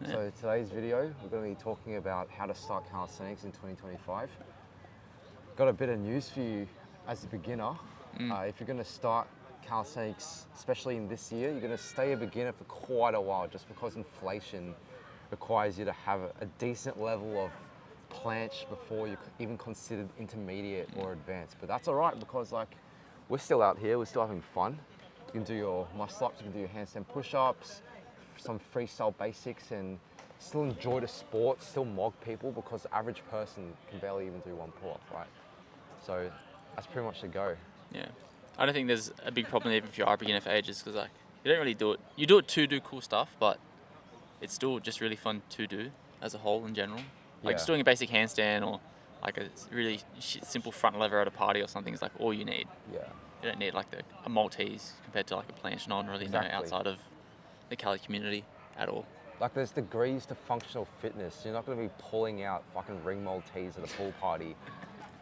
Yeah. So today's video, we're going to be talking about how to start calisthenics in 2025. Got a bit of news for you as a beginner. If you're going to start calisthenics, especially in this year, you're going to stay a beginner for quite a while just because inflation requires you to have a decent level of planche before you're even considered intermediate or advanced. But that's all right because we're still out here, we're still having fun. You can do your muscle-ups, you can do your handstand push-ups, some freestyle basics, and still enjoy the sport, still mog people because the average person can barely even do one pull-up, right? So that's pretty much the go. Yeah. I don't think there's a big problem even if you are a beginner for ages because you don't really do it. You do it to do cool stuff, but it's still just really fun to do as a whole in general. Just doing a basic handstand or like a really simple front lever at a party or something is like all you need. Yeah. You don't need like a Maltese compared to like a planche. No one really know outside of the Cali community at all. Like there's degrees to functional fitness. You're not going to be pulling out fucking ring Maltese at a pool party.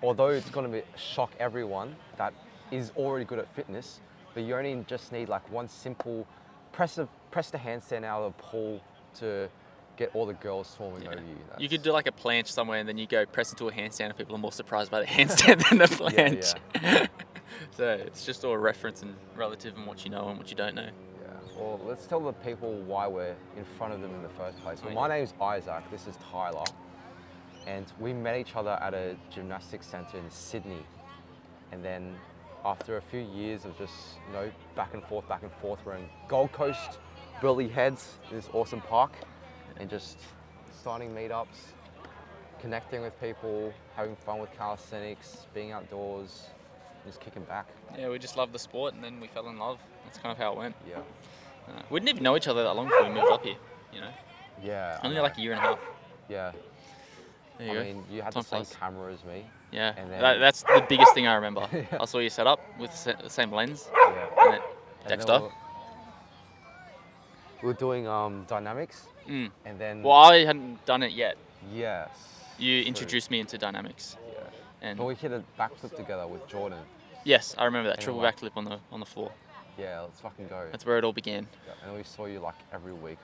Although it's going to shock everyone that is already good at fitness, but you only just need like one simple press the handstand out of the pool to get all the girls swarming over you. You could do like a planche somewhere and then you go press into a handstand and people are more surprised by the handstand than the planche. Yeah. So it's just all reference and relative and what you know and what you don't know. Yeah. Well, let's tell the people why we're in front of them in the first place. Well, my name's Isaac, this is Tyler, and we met each other at a gymnastics centre in Sydney. And then after a few years of just, back and forth, we're in Gold Coast, Burleigh Heads, this awesome park, and just starting meetups, connecting with people, having fun with calisthenics, being outdoors, just kicking back. Yeah, we just loved the sport and then we fell in love. That's kind of how it went. Yeah. We didn't even know each other that long before we moved up here, Yeah. Only like a year and a half. Yeah. There you go. I mean, you had the same camera as me. Yeah, And then, that's the biggest thing I remember. I saw you set up with the same lens. Yeah. And then And Dexter. then we were doing dynamics. And then... Well, I hadn't done it yet. Yes. You introduced me into dynamics. Yeah. And But we hit a backflip together with Jordan. yes, I remember that And triple like- backflip on the floor. Yeah, let's fucking go. That's where it all began. Yeah, and we saw you every week.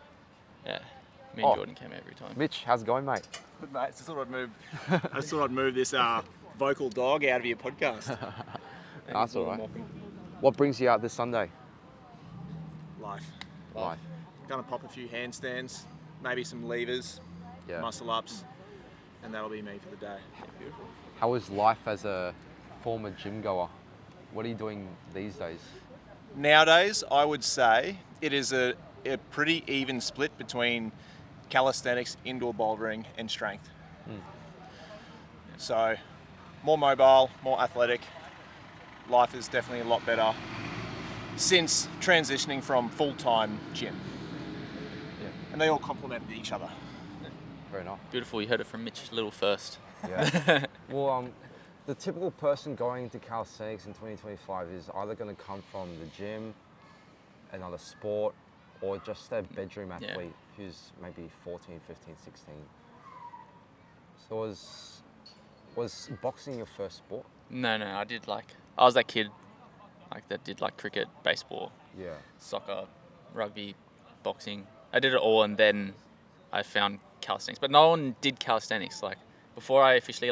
Yeah, me and Jordan came every time. Mitch, how's it going, mate? Good mate, just thought I'd move this vocal dog out of your podcast. That's all right. What brings you out this Sunday? Life. Life. Gonna pop a few handstands, maybe some levers, Yeah. muscle ups, and that'll be me for the day. Beautiful. How is life as a former gym goer? What are you doing these days? Nowadays, I would say it is a pretty even split between calisthenics, indoor bouldering, and strength. So, more mobile, more athletic. Life is definitely a lot better since transitioning from full-time gym. Yeah. And they all complement each other. Fair enough. Beautiful. You heard it from Mitch Little first. Yeah. Well, the typical person going into calisthenics in 2025 is either going to come from the gym, another sport, or just a bedroom athlete who's maybe 14, 15, 16. So was boxing your first sport? No, I was that kid that did cricket, baseball, Yeah. soccer, rugby, boxing. I did it all and then I found calisthenics. But no one did calisthenics. Before I officially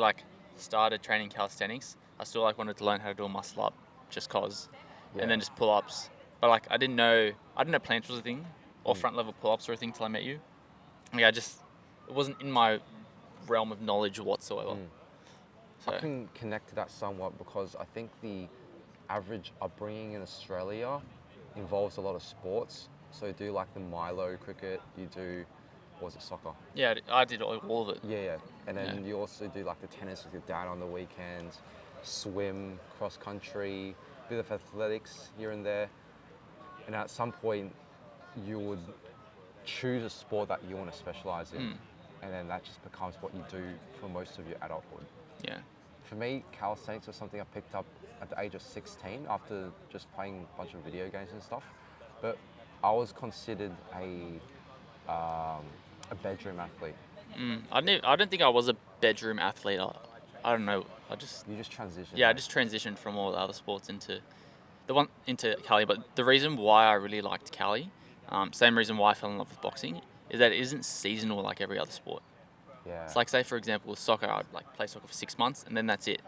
started training calisthenics, I still wanted to learn how to do a muscle up just cause. Yeah. And then just pull ups. But I didn't know planche was a thing or front level pull ups were a thing till I met you. It wasn't in my realm of knowledge whatsoever. So I can connect to that somewhat because I think the average upbringing in Australia involves a lot of sports. So you do the Milo cricket, you do, soccer? yeah, I did all of it. Yeah. And then you also do the tennis with your dad on the weekends, swim, cross country, bit of athletics here and there. And at some point you would choose a sport that you want to specialize in. And then that just becomes what you do for most of your adulthood. Yeah. For me, calisthenics was something I picked up at the age of 16 after just playing a bunch of video games and stuff. But I was considered a bedroom athlete. I don't think I was a bedroom athlete. I don't know. You just transitioned. Yeah, I just transitioned from all the other sports into Cali. But the reason why I really liked Cali, same reason why I fell in love with boxing, is that it isn't seasonal like every other sport. Yeah. It's like, say for example, with soccer, I'd like play soccer for 6 months and then that's it.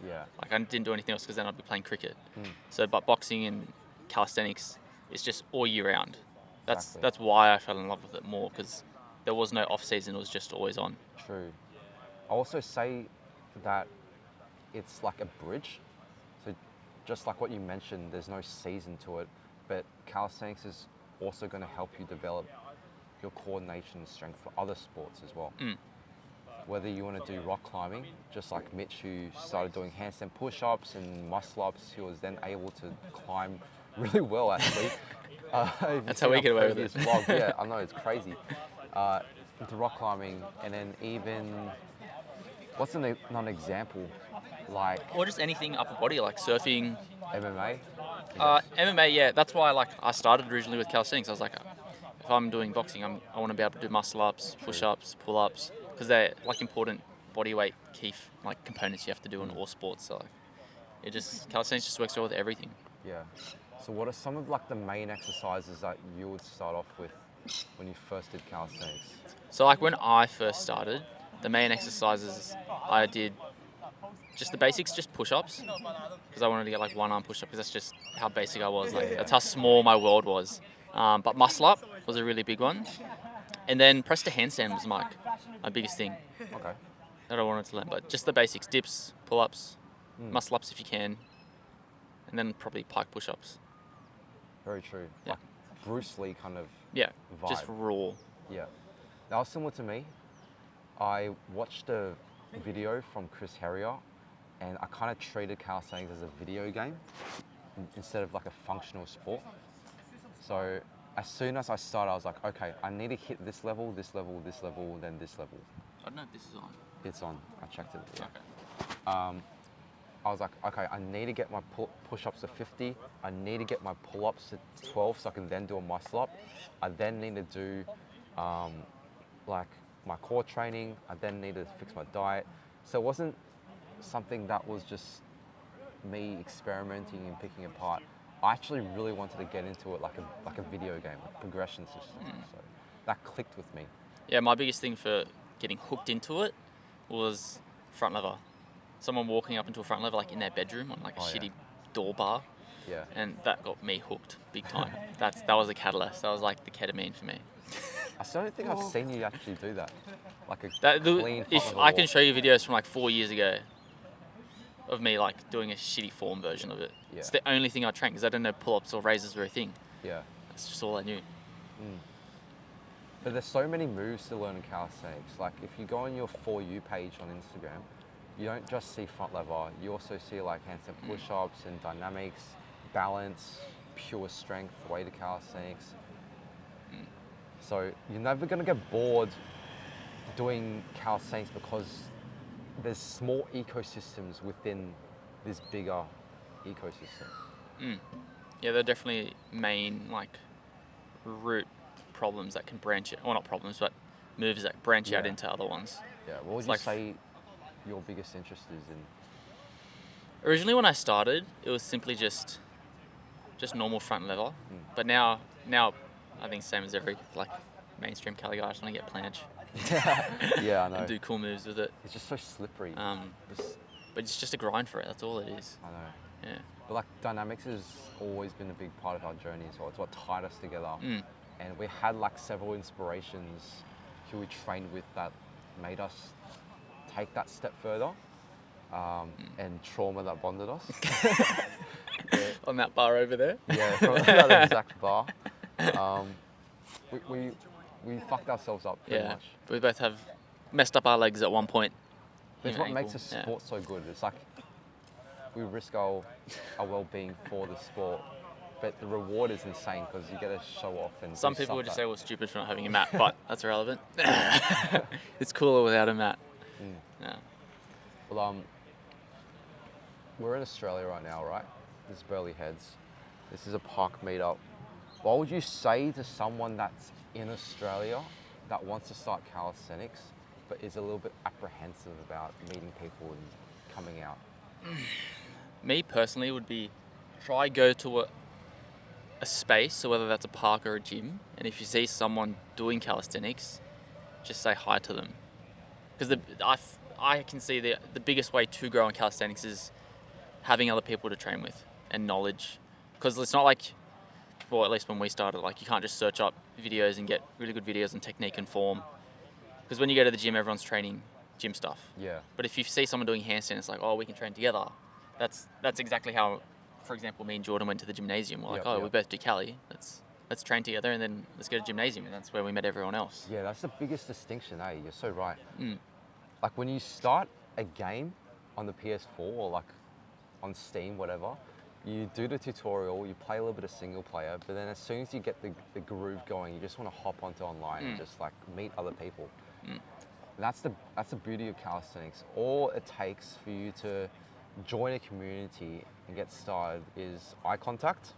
Yeah. Like I didn't do anything else because then I'd be playing cricket. Mm. So, but boxing and calisthenics is just all year round. Exactly. That's why I fell in love with it more, because there was no off season. It was just always on. True. I also say that it's like a bridge. So just like what you mentioned, there's no season to it, but calisthenics is also going to help you develop your coordination and strength for other sports as well. Mm. Whether you want to do rock climbing, just like Mitch, who started doing handstand push-ups and muscle-ups, he was then able to climb really well actually. That's how we get away with it. Vlog, yeah, I know, it's crazy. Into rock climbing, and then even, what's another example? Like Or just anything upper body, like surfing. MMA? MMA, yeah. That's why I started originally with calisthenics. I was like, if I'm doing boxing, I want to be able to do muscle ups, push ups, pull ups, because they're like important body weight key like components you have to do in all sports. So like, calisthenics just works well with everything. Yeah. So what are some of like the main exercises that you would start off with when you first did calisthenics? So like when I first started, the main exercises I did just the basics, just push-ups, because I wanted to get like one arm push-up, because that's just how basic I was. Like that's how small my world was. But muscle up was a really big one, and then press to handstand was my biggest thing Okay. that I wanted to learn. But just the basics: dips, pull-ups, muscle ups if you can, and then probably pike push-ups. Very true. Yeah. Like Bruce Lee kind of Yeah, vibe. just raw. Yeah. That was similar to me. I watched a video from Chris Harrier, and I kind of treated calisthenics as a video game instead of like a functional sport. So as soon as I started, I was like, okay, I need to hit this level, this level, this level, then this level. I don't know if this is on. It's on. I checked it. Yeah. Okay. I was like, okay, I need to get my push-ups to 50. I need to get my pull-ups to 12 so I can then do a muscle up. I then need to do like my core training. I then need to fix my diet. So it wasn't something that was just me experimenting and picking apart. I actually really wanted to get into it like a video game, like progression system. So that clicked with me. Yeah, my biggest thing for getting hooked into it was front lever. Someone walking up into a front lever like in their bedroom on like a shitty door bar. Yeah. And that got me hooked big time. That was the catalyst. That was like the ketamine for me. I still don't think I've seen you actually do that. Like a clean front If lever I can walk. show you videos from like 4 years ago of me like doing a shitty form version of it. Yeah. It's the only thing I trained, because I didn't know pull-ups or raises were a thing. Yeah. That's just all I knew. But there's so many moves to learn in calisthenics. Like if you go on your For You page on Instagram, you don't just see front lever, you also see like handstand push-ups and dynamics, balance, pure strength, weighted calisthenics. So you're never gonna get bored doing calisthenics because there's small ecosystems within this bigger ecosystem. Yeah, they're definitely main like root problems that can branch it. Well, not problems, but moves that branch out Yeah. into other ones. Yeah, what would It's you like- say your biggest interest is in? Originally, when I started, it was simply just normal front lever. But now I think same as every like mainstream Cali guy. I just want to get planche Yeah, I know. and do cool moves with it. It's just so slippery. But it's just a grind for it. That's all it is. I know. Yeah. But like dynamics has always been a big part of our journey as well. It's what tied us together. And we had like several inspirations who we trained with that made us take that step further. And trauma that bonded us. On that bar over there. Yeah, from that exact bar. We fucked ourselves up pretty Yeah. much. We both have messed up our legs at one point. It's Even what makes ankle, the yeah. sport so good. It's like we risk our well-being for the sport, but the reward is insane because you get to show off and Some do people would stuff just say we're stupid for not having a mat, but that's irrelevant. It's cooler without a mat. Yeah. Well, we're in Australia right now, right? This is Burleigh Heads. This is a park meetup. What would you say to someone that's in Australia that wants to start calisthenics, but is a little bit apprehensive about meeting people and coming out? Me personally would be try go to a space, so whether that's a park or a gym, and if you see someone doing calisthenics, just say hi to them. Because I can see the biggest way to grow in calisthenics is having other people to train with and knowledge. Because it's not like, well, at least when we started, like you can't just search up videos and get really good videos on technique and form. Because when you go to the gym, everyone's training gym stuff. Yeah. But if you see someone doing handstand, it's like, oh, we can train together. That's exactly how, for example, me and Jordan went to the gymnasium. We're like, we both do Cali. Let's train together and then let's go to gymnasium, and that's where we met everyone else. Yeah, that's the biggest distinction, eh? You're so right. Like when you start a game on the PS4 or like on Steam, whatever, you do the tutorial, you play a little bit of single player, but then as soon as you get the groove going, you just want to hop onto online and just like meet other people. And that's the beauty of calisthenics. All it takes for you to join a community and get started is eye contact,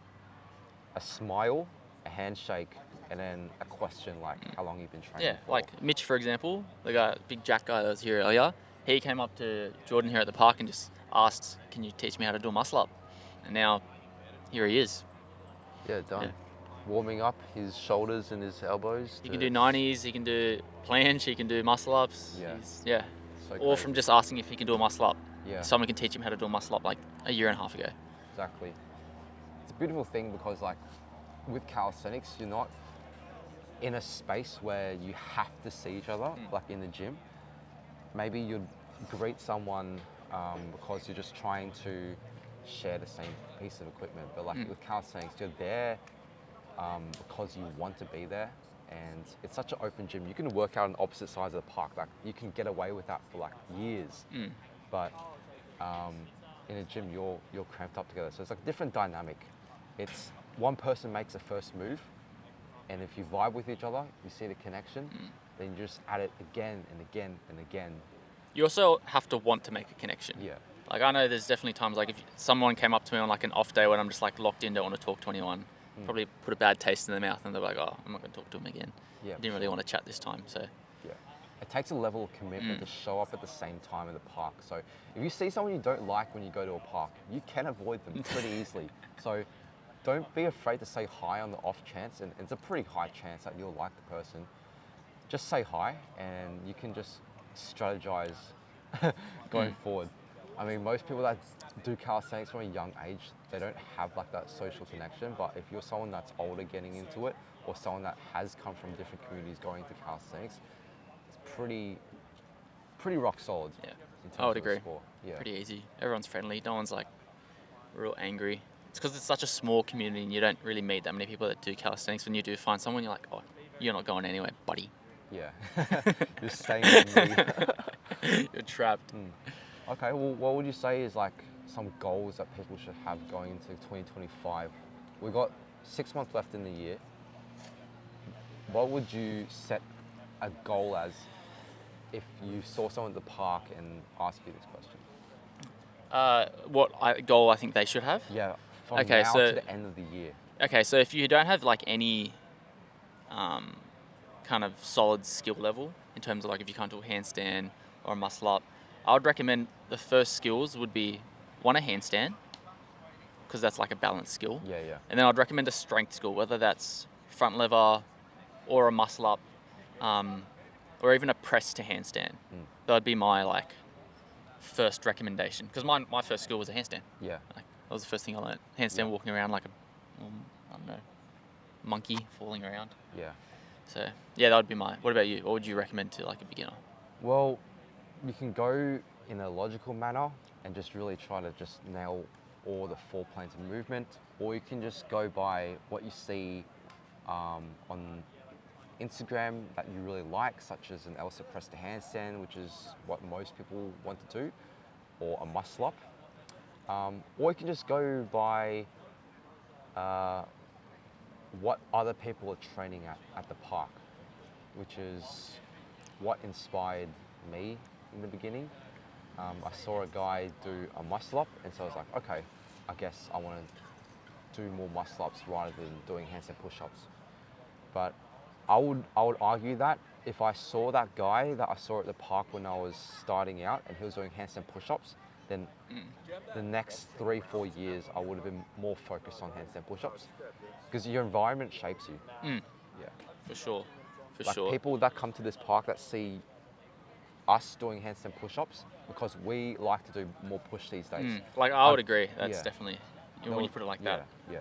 a smile, a handshake, and then a question like how long you've been training Yeah, for. like Mitch, for example, the guy, big Jack guy that was here earlier, he came up to Jordan here at the park and just asked, can you teach me how to do a muscle up? And now, here he is. Yeah, done. Yeah. Warming up his shoulders and his elbows. He can do 90s, he can do planche, he can do muscle ups. Yeah. So Or from just asking if he can do a muscle up. Yeah. Someone can teach him how to do a muscle up like a year and a half ago. Exactly. It's a beautiful thing because like with calisthenics, you're not in a space where you have to see each other, like in the gym. Maybe you'd greet someone because you're just trying to share the same piece of equipment. But like with calisthenics, you're there because you want to be there. And it's such an open gym. You can work out on opposite sides of the park. Like you can get away with that for like years. But in a gym, you're cramped up together. So it's like a different dynamic. It's one person makes the first move, and if you vibe with each other, you see the connection, then you just add it again and again and again. You also have to want to make a connection. Yeah. Like I know there's definitely times like if someone came up to me on like an off day when I'm just like locked in, don't want to talk to anyone, probably put a bad taste in their mouth, and they're like, oh, I'm not going to talk to him again. Yeah. I didn't really want to chat this time, so. Yeah. It takes a level of commitment to show up at the same time in the park. So if you see someone you don't like when you go to a park, you can avoid them pretty easily. So don't be afraid to say hi on the off chance, and it's a pretty high chance that you'll like the person. Just say hi, and you can just strategize going forward. I mean, most people that do calisthenics from a young age, they don't have like that social connection. But if you're someone that's older getting into it, or someone that has come from different communities going to calisthenics, it's pretty rock solid. Yeah, in terms I would of the agree. sport. Yeah. Pretty easy. Everyone's friendly. No one's like real angry. It's because it's such a small community and you don't really meet that many people that do calisthenics. When you do find someone, you're like, oh, you're not going anywhere, buddy. Yeah. You're staying with me. You're trapped. Okay, well, what would you say is like some goals that people should have going into 2025? We've got 6 months left in the year. What would you set a goal as if you saw someone at the park and asked you this question? Goal I think they should have? Yeah, from Okay, now so- to the end of the year. Okay, so if you don't have like any kind of solid skill level in terms of like if you can't do a handstand or a muscle up, I would recommend the first skills would be one, a handstand, because that's like a balanced skill. Yeah. And then I'd recommend a strength skill, whether that's front lever or a muscle up, or even a press to handstand. That would be my like first recommendation, because my first skill was a handstand. Yeah. Like, that was the first thing I learned. Handstand, walking around like a, I don't know, monkey falling around. Yeah. So yeah, that would be my. What about you? What would you recommend to like a beginner? Well, you can go in a logical manner and just really try to just nail all the 4 planes of movement, or you can just go by what you see on Instagram that you really like, such as an Elsa press to handstand, which is what most people want to do, or a muscle up. Or you can just go by what other people are training at the park, which is what inspired me in the beginning. I saw a guy do a muscle up, and so I was like, okay, I guess I want to do more muscle ups rather than doing handstand push-ups. But I would argue that if I saw that guy that I saw at the park when I was starting out and he was doing handstand push-ups, then the next 3-4 years I would have been more focused on handstand push-ups. because your environment shapes you. Yeah. For sure. For Like sure. people that come to this park that see us doing handstand push-ups, because we like to do more push these days. Like I would agree. That's yeah. definitely when you put it like that. Yeah.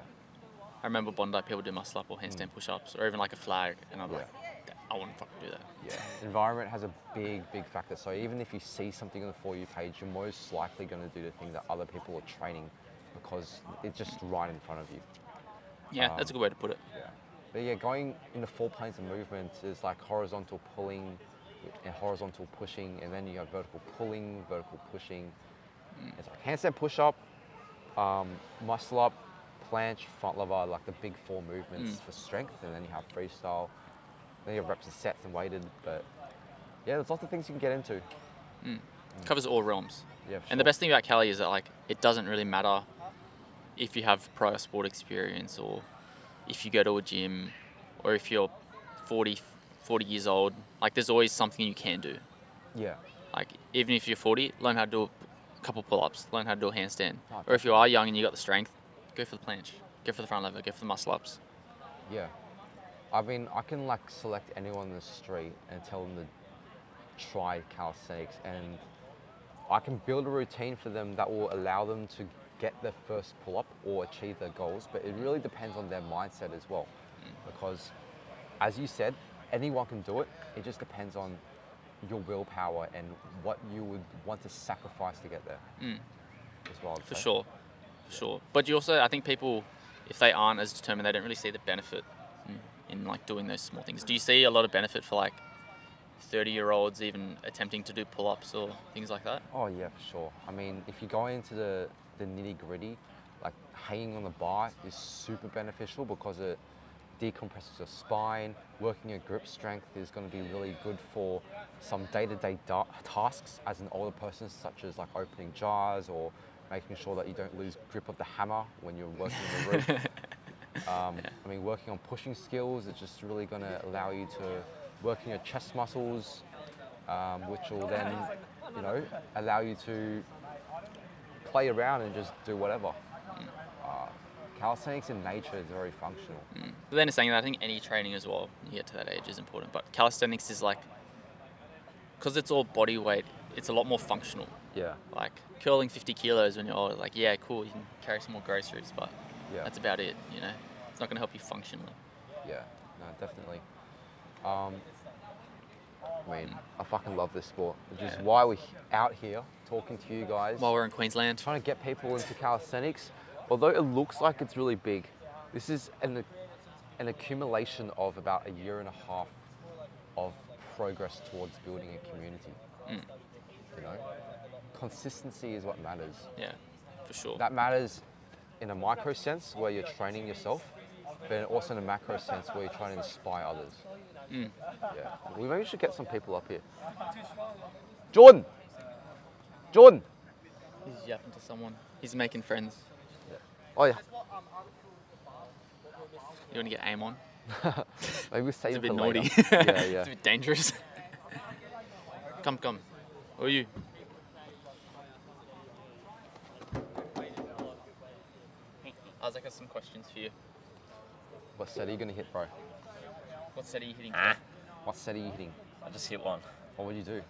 I remember Bondi people do muscle up or handstand push-ups or even like a flag, and I'm like, I wouldn't fucking do that. Yeah. Environment has a big factor. So even if you see something on the For You page, you're most likely going to do the thing that other people are training because it's just right in front of you. Yeah, that's a good way to put it. Yeah. But yeah, going in the 4 planes of movement is like horizontal pulling and horizontal pushing, and then you have vertical pulling, vertical pushing. It's like handstand push-up, muscle up, planche, front lever, like the big 4 movements for strength, and then you have freestyle. Then you have reps and sets and weighted, but yeah, there's lots of things you can get into. Covers all realms. Yeah, for And the sure. best thing about Cali is that like it doesn't really matter if you have prior sport experience or if you go to a gym or if you're 40 years old. Like there's always something you can do. Yeah. Like even if you're 40, learn how to do a couple pull-ups, learn how to do a handstand. Oh, or if you are young and you got the strength, go for the planche, go for the front lever, go for the muscle ups. Yeah. I mean, I can like select anyone in the street and tell them to try calisthenics, and I can build a routine for them that will allow them to get their first pull-up or achieve their goals, but it really depends on their mindset as well. Because as you said, anyone can do it. It just depends on your willpower and what you would want to sacrifice to get there. As well, For sure. But you also, I think people, if they aren't as determined, they don't really see the benefit in like doing those small things. Do you see a lot of benefit for like 30-year-olds even attempting to do pull-ups or things like that? Oh yeah, for sure. I mean, if you go into the nitty-gritty, like hanging on the bar is super beneficial because it decompresses your spine. Working your grip strength is going to be really good for some day-to-day tasks as an older person, such as like opening jars or making sure that you don't lose grip of the hammer when you're working the roof. I mean, working on pushing skills is just really going to allow you to work in your chest muscles, which will then, allow you to play around and just do whatever. Calisthenics in nature is very functional. But then saying that, I think any training as well, when you get to that age, is important. But calisthenics is like, because it's all body weight, it's a lot more functional. Yeah. Like curling 50 kilos when you're old, like, yeah, cool, you can carry some more groceries, but that's about it, It's not going to help you functionally. Yeah, no, definitely. I mean, I fucking love this sport, which is why we're out here talking to you guys. While we're in Queensland. Trying to get people into calisthenics. Although it looks like it's really big, this is an accumulation of about a year and a half of progress towards building a community. Consistency is what matters. Yeah, for sure. That matters in a micro sense where you're training yourself, but also in a macro sense where you're trying to inspire others. Yeah. We maybe should get some people up here. Jordan! He's yapping to someone. He's making friends. Oh yeah. You want to get aim on? Maybe we'll save It's a it bit for naughty. later. Yeah. It's a bit dangerous. Come. Who are you? Isaac has some questions for you. What set are you gonna hit, bro? What set are you hitting today? What set are you hitting? I just hit one. What would you do?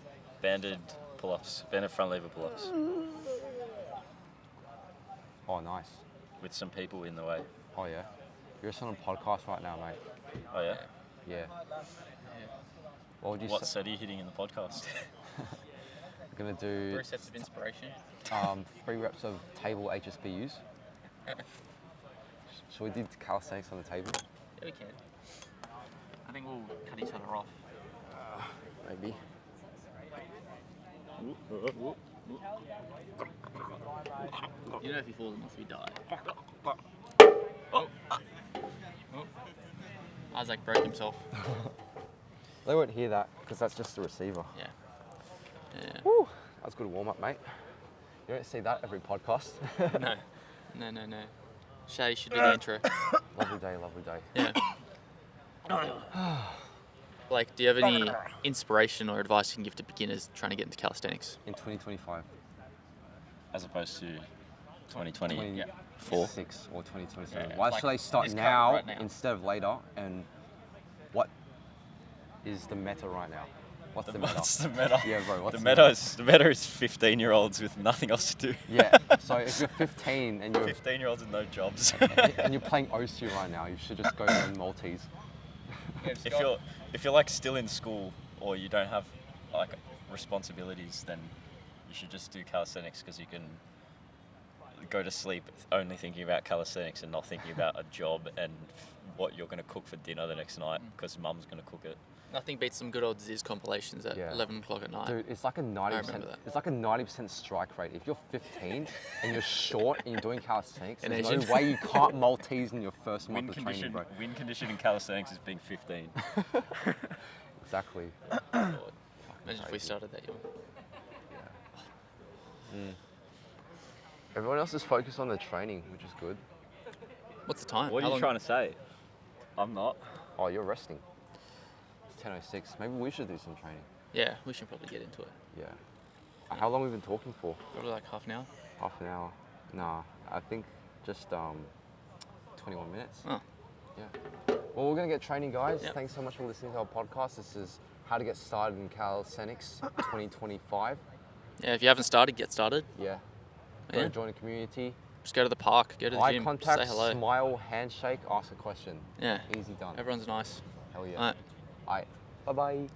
Banded pull-ups, banded front lever pull-ups, Oh, nice. with some people in the way. Oh yeah. You're just on a podcast right now, mate. Oh yeah? Yeah. What would you What say? set are you hitting in the podcast? We're gonna do 3 sets of inspiration. 3 reps of table HSBUs. Should we do calisthenics on the table? Yeah, we can. I think we'll cut each other off. Maybe. If he falls unless we die. Isaac broke himself. They won't hear that because that's just the receiver. Yeah. Woo! That was a good warm-up, mate. You don't see that every podcast. No. Shay should do the intro. Lovely day. Yeah. Like, do you have any inspiration or advice you can give to beginners trying to get into calisthenics? In 2025. As opposed to 2020. Yeah. 4. 6 or 2027? Yeah, Why like, should I start it's now, current right now. instead of later? And what is the meta right now? What's the meta? What's the meta? Yeah, bro, what's the the meta? meta? Is, the meta is 15-year-olds with nothing else to do. Yeah. So if you're 15 and you're 15-year-olds with no jobs. and you're playing OSU right now, you should just go learn Maltese. if you're like still in school or you don't have like responsibilities, then you should just do calisthenics because you can go to sleep only thinking about calisthenics and not thinking about a job and what you're going to cook for dinner the next night because mum's going to cook it. Nothing beats some good old Ziz compilations at Yeah. 11 o'clock at night. Dude, it's like a 90%. remember that. It's like a 90% strike rate. If you're 15 and you're short and you're doing calisthenics, And there's Asian. no way you can't Maltese in your first month Win of training, bro. condition in calisthenics is being 15. Exactly. Imagine if we crazy. started that young. Everyone else is focused on the training, which is good. What's the time? What How are you long- trying to say? I'm not. Oh, you're resting. It's 10:06. Maybe we should do some training. Yeah, we should probably get into it. Yeah. How long have we been talking for? Probably like half an hour. Half an hour. Nah, I think just 21 minutes. Oh. Yeah. Well, we're gonna get training, guys. Yep. Thanks so much for listening to our podcast. This is how to get started in calisthenics 2025. Yeah, if you haven't started, get started. Yeah. Go Yeah. join a community. Just go to the park, go to the Eye gym, contact, say hello. smile, handshake, ask a question. Yeah, Easy done. everyone's nice. Hell yeah. Alright. Alright. Bye bye.